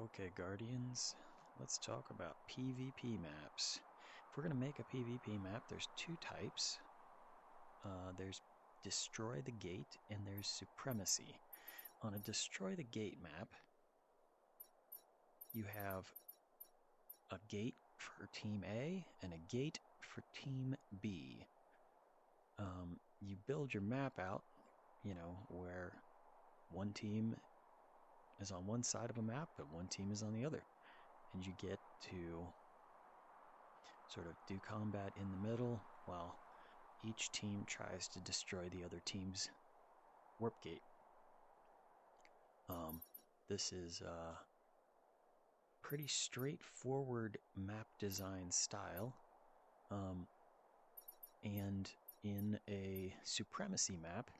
Okay, Guardians, let's talk about PvP maps. If we're going to make a PvP map, there's two types. There's Destroy the Gate and there's Supremacy. On a Destroy the Gate map, you have a gate for Team A and a gate for Team B. You build your map out, where one team is on one side of a map, but one team is on the other. And you get to sort of do combat in the middle while each team tries to destroy the other team's warp gate. This is a pretty straightforward map design style. And in a Supremacy map,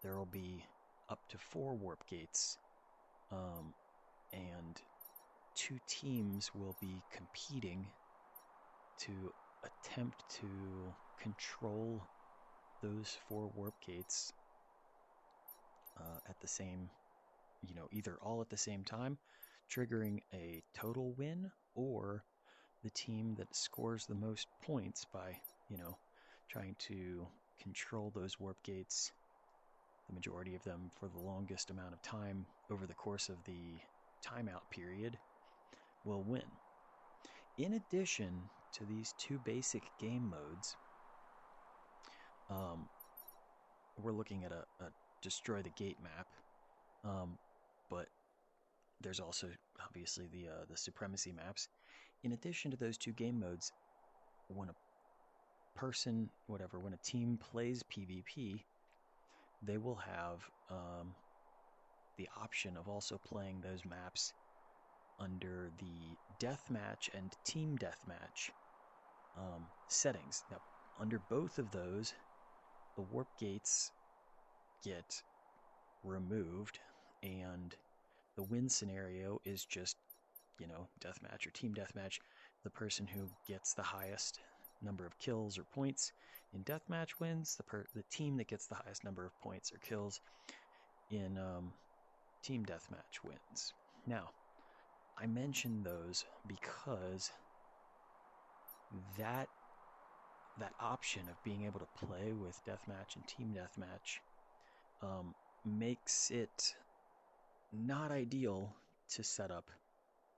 there will be up to 4 warp gates. And 2 teams will be competing to attempt to control those 4 warp gates at the same, either all at the same time, triggering a total win, or the team that scores the most points by, trying to control those warp gates, the majority of them for the longest amount of time over the course of the timeout period, will win. In addition to these 2 basic game modes, we're looking at a Destroy the Gate map, but there's also obviously the Supremacy maps. In addition to those 2 game modes, when a team plays PvP, they will have the option of also playing those maps under the Deathmatch and Team Deathmatch settings. Now, under both of those, the warp gates get removed, and the win scenario is just, Deathmatch or Team Deathmatch. The person who gets the highest number of kills or points in Deathmatch wins. The team that gets the highest number of points or kills in Team Deathmatch wins. Now, I mention those because that option of being able to play with Deathmatch and Team Deathmatch makes it not ideal to set up,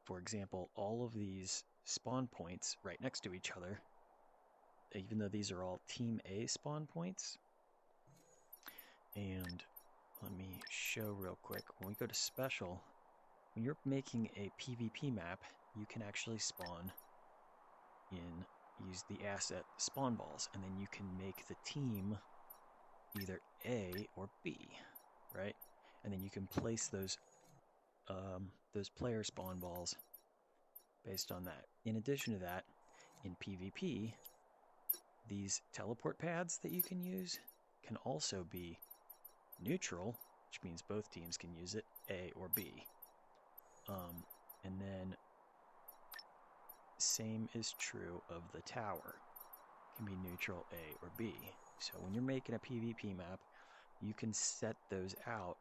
for example, all of these spawn points right next to each other, even though these are all Team A spawn points. And let me show real quick. When we go to Special, when you're making a PvP map, you can actually use the asset spawn balls, and then you can make the team either A or B, right? And then you can place those player spawn balls based on that. In addition to that, in PvP, these teleport pads that you can use can also be neutral, which means both teams can use it, A or B. And then same is true of the tower. It can be neutral A or B. So when you're making a PvP map, you can set those out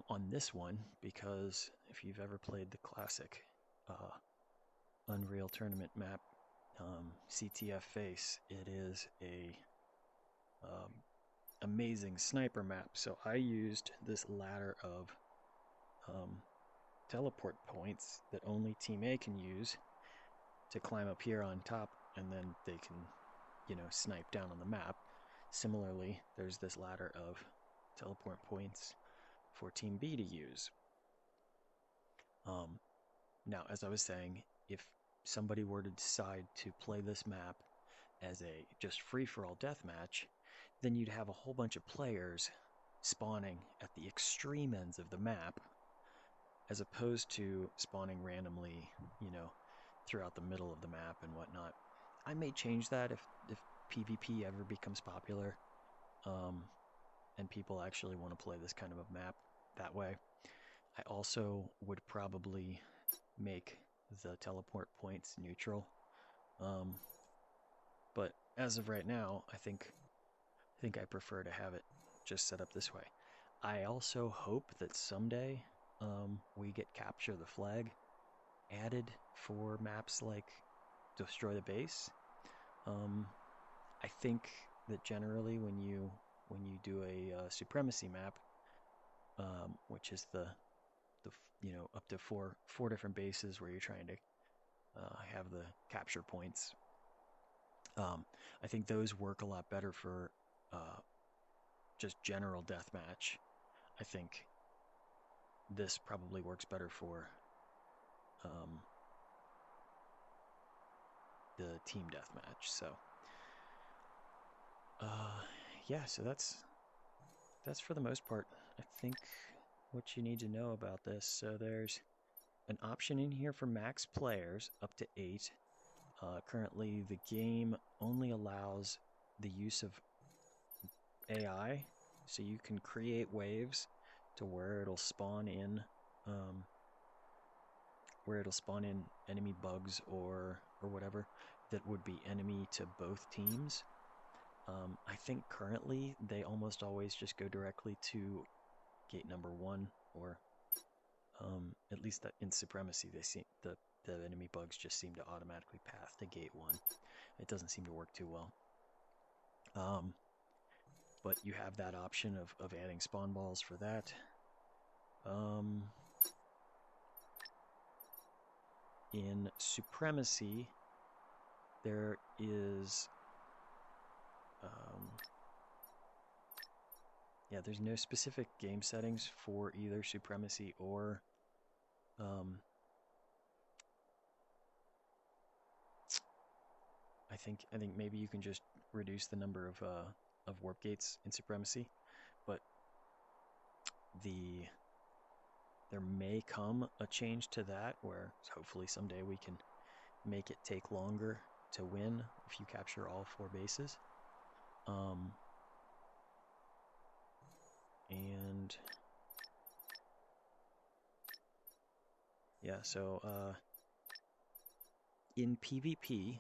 on this one, because if you've ever played the classic Unreal Tournament map, CTF Face, it is a amazing sniper map. So I used this ladder of teleport points that only Team A can use to climb up here on top, and then they can, snipe down on the map. Similarly, there's this ladder of teleport points for Team B to use. Now, as I was saying, if somebody were to decide to play this map as a just free-for-all deathmatch, then you'd have a whole bunch of players spawning at the extreme ends of the map, as opposed to spawning randomly, throughout the middle of the map and whatnot. I may change that if PvP ever becomes popular, and people actually want to play this kind of a map that way. I also would probably make the teleport points neutral. But as of right now, I think I prefer to have it just set up this way. I also hope that someday we get capture the flag added for maps like destroy the base. I think that generally when you do a supremacy map, which is the up to four different bases where you're trying to have the capture points. I think those work a lot better for just general deathmatch. I think this probably works better for the team deathmatch. So, yeah, so that's for the most part, I think, what you need to know about this. So there's an option in here for max players, up to 8. Currently, the game only allows the use of AI, so you can create waves to where it'll spawn in enemy bugs or whatever that would be enemy to both teams. I think currently they almost always just go directly to gate number 1, or at least that in Supremacy they seem the enemy bugs just seem to automatically path to gate 1. It doesn't seem to work too well. But you have that option of adding spawn balls for that. In Supremacy, there is there's no specific game settings for either Supremacy or I think maybe you can just reduce the number of warp gates in Supremacy, but there may come a change to that where hopefully someday we can make it take longer to win if you capture all 4 bases. And yeah, so in PvP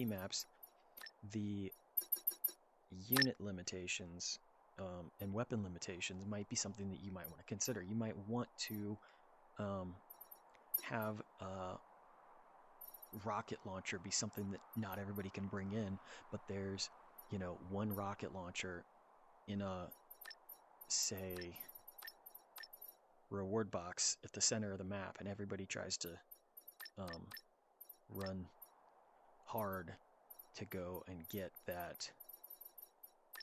maps, the unit limitations and weapon limitations might be something that you might want to consider. You might want to have a rocket launcher be something that not everybody can bring in, but there's, one rocket launcher in a, say, reward box at the center of the map, and everybody tries to run hard to go and get that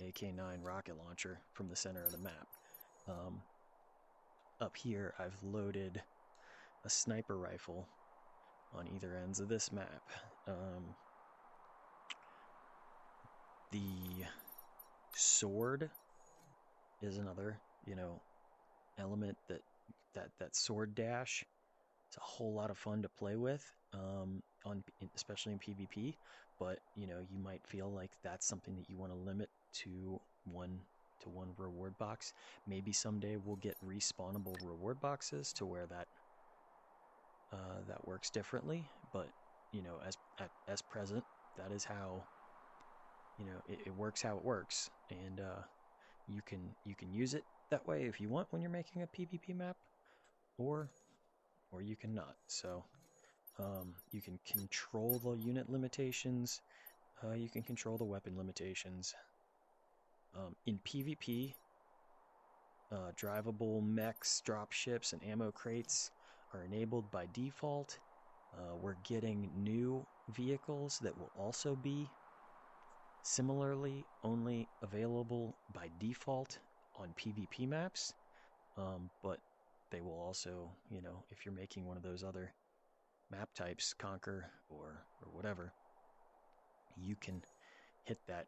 AK-9 rocket launcher from the center of the map. Up here, I've loaded a sniper rifle on either ends of this map. The sword is another, element that sword dash. It's a whole lot of fun to play with, especially in PvP. But you might feel like that's something that you want to limit to one reward box. Maybe someday we'll get respawnable reward boxes to where that works differently. But as present, that is how it works. How it works, and you can use it that way if you want when you're making a PvP map, or you can not. So you can control the unit limitations. You can control the weapon limitations. In PvP, drivable mechs, dropships, and ammo crates are enabled by default. We're getting new vehicles that will also be similarly only available by default on PvP maps, but they will also, if you're making one of those other map types, Conquer or whatever, you can hit that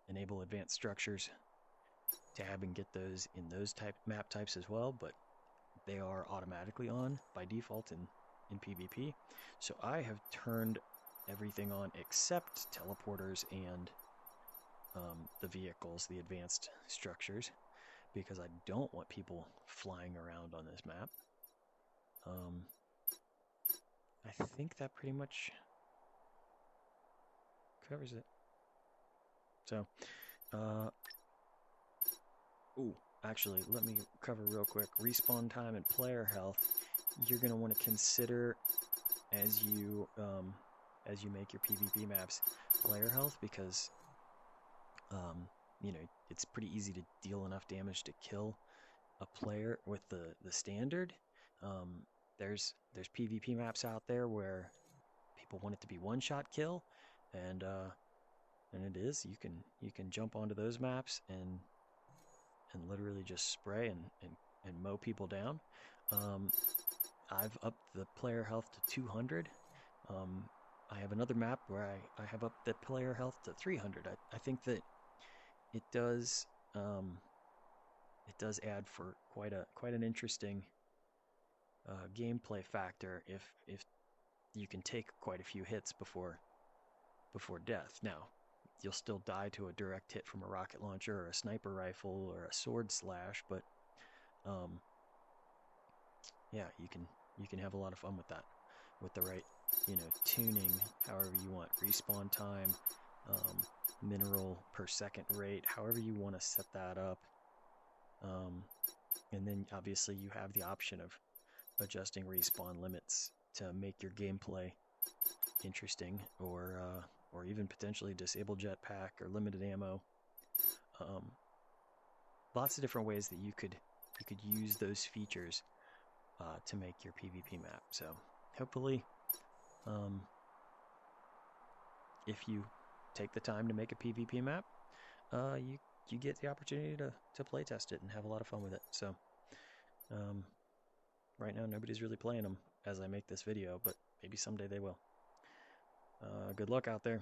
enable advanced structures tab and get those in those map types as well, but they are automatically on by default in PvP. So I have turned everything on except teleporters and the vehicles, the advanced structures, because I don't want people flying around on this map. I think that pretty much covers it. So, actually, let me cover real quick. Respawn time and player health. You're going to want to consider as you make your PvP maps player health, because you know, it's pretty easy to deal enough damage to kill a player with the standard. There's PvP maps out there where people want it to be one-shot kill, and it is. You can jump onto those maps and literally just spray and mow people down. I've upped the player health to 200. I have another map where I have upped the player health to 300. I think that it does add for quite an interesting gameplay factor if you can take quite a few hits before death. Now, you'll still die to a direct hit from a rocket launcher or a sniper rifle or a sword slash, but yeah, you can have a lot of fun with that, with the right, you know, tuning however you want, respawn time, mineral per second rate, however you want to set that up. And then obviously you have the option of adjusting respawn limits to make your gameplay interesting, or even potentially disable jetpack or limited ammo. Lots of different ways that you could use those features to make your PvP map. So hopefully, if you take the time to make a PvP map, you get the opportunity to play test it and have a lot of fun with it. So right now nobody's really playing them as I make this video, but maybe someday they will. Good luck out there.